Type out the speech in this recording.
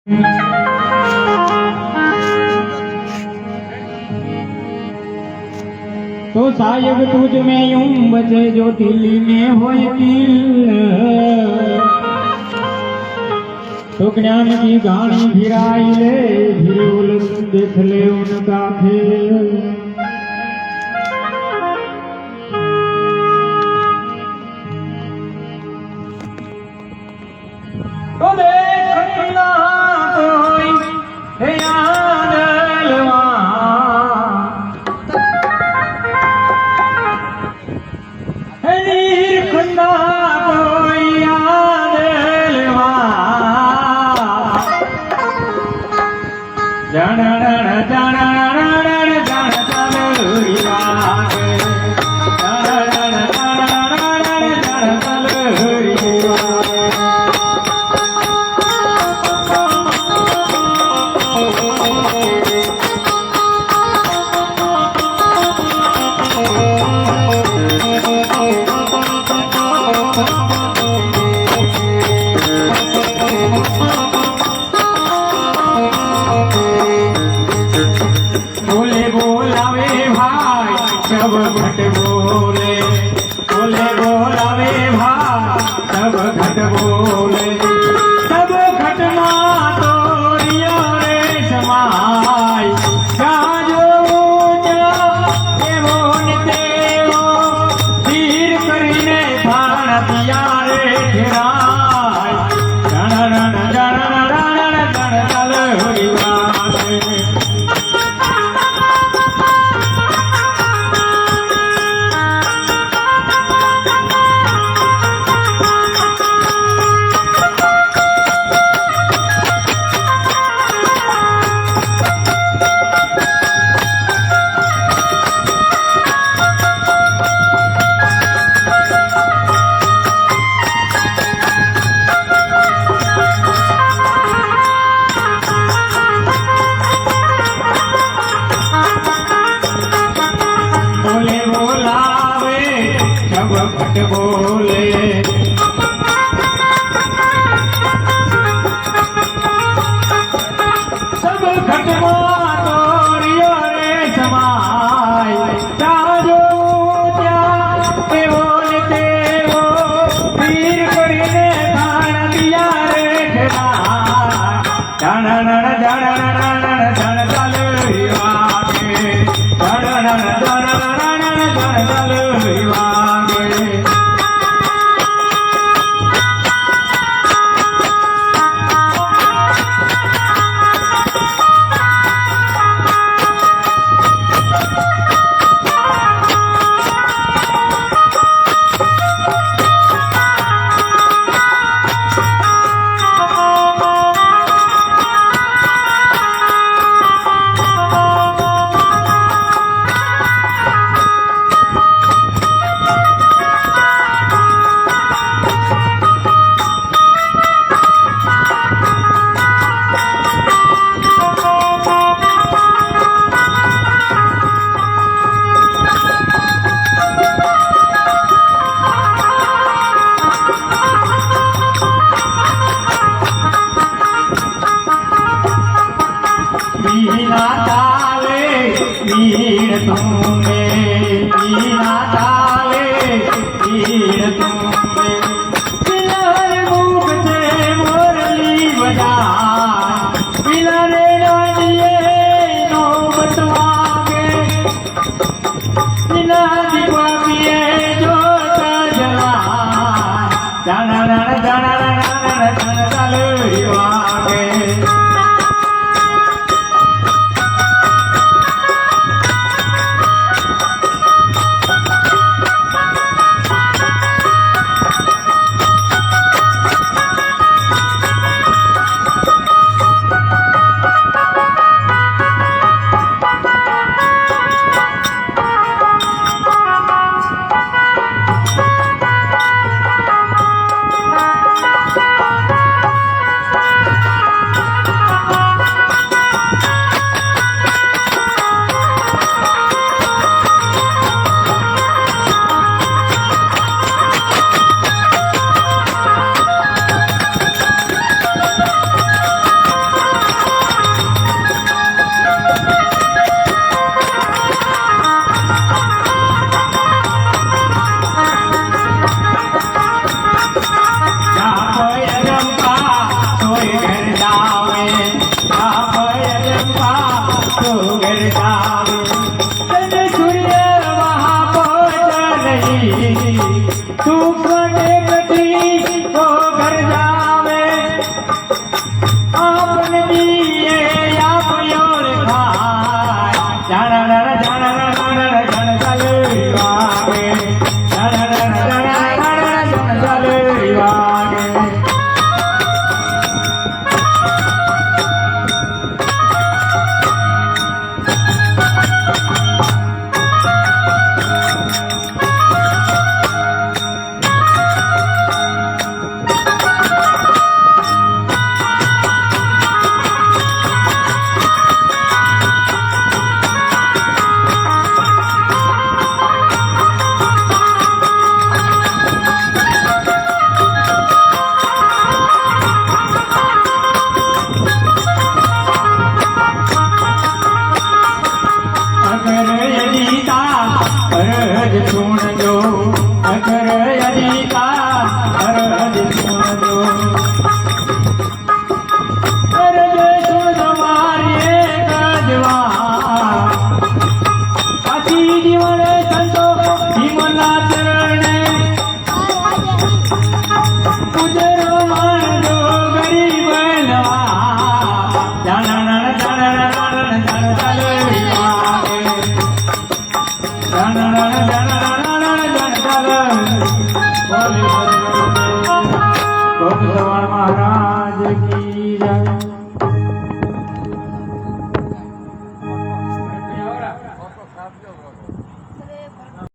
तो साहेब तुझ में यूं बचे जो दिल्ली में हो दिल, तो ज्ञान की गाड़ी भिराई ले, फिर उलट देख ले उनका खेल। तो देखना कोई है आंधलवा, है नीरखना कोई आंधलवा, जनन जनन जन तलुरिया के, जनन जनन जन तलुरिया। बोले बोलावे भाई सब घट बोले, बोले बोलावे भाई सब घट बोले, सब घट माँ तोरिया रे समाई, जाजो देवो नितेवो धीर करीने भाण दिया रे ठेराय, जनन जनन जनन जन तल हरिवासे। बोले बोलावे सब घट बोले, सब घट माँ तोरियो रे समाय, जाजो देवो नितेवो धीर करीने भाण दिया रे ठेराय, जनन जनन जन तलुरिया के, जनन जनन जन तलुरिया के। मीना डाले मीर तुमे, मीना डाले मीर तुमे, पिलर मुख से मुरली बजा, पिलर डालिए नौबत आगे, पिलर दिवा पिए जोत जला, जनन जनन जन तलुरिया के। आपने दिए आप योर खाए जाना जाना जाना जाना जाना चले आगे जाना जाना जाना जाना चले आगे अरज सुन जो अगर अजीता अरज सुन जो अरज सुन जो मारिए गजवा अति जीवन संतो जीवना चरणे गुजरो मान जो गरीब नवा जाना जाना जाना जाना जाना चले भगवान महाराज की जय।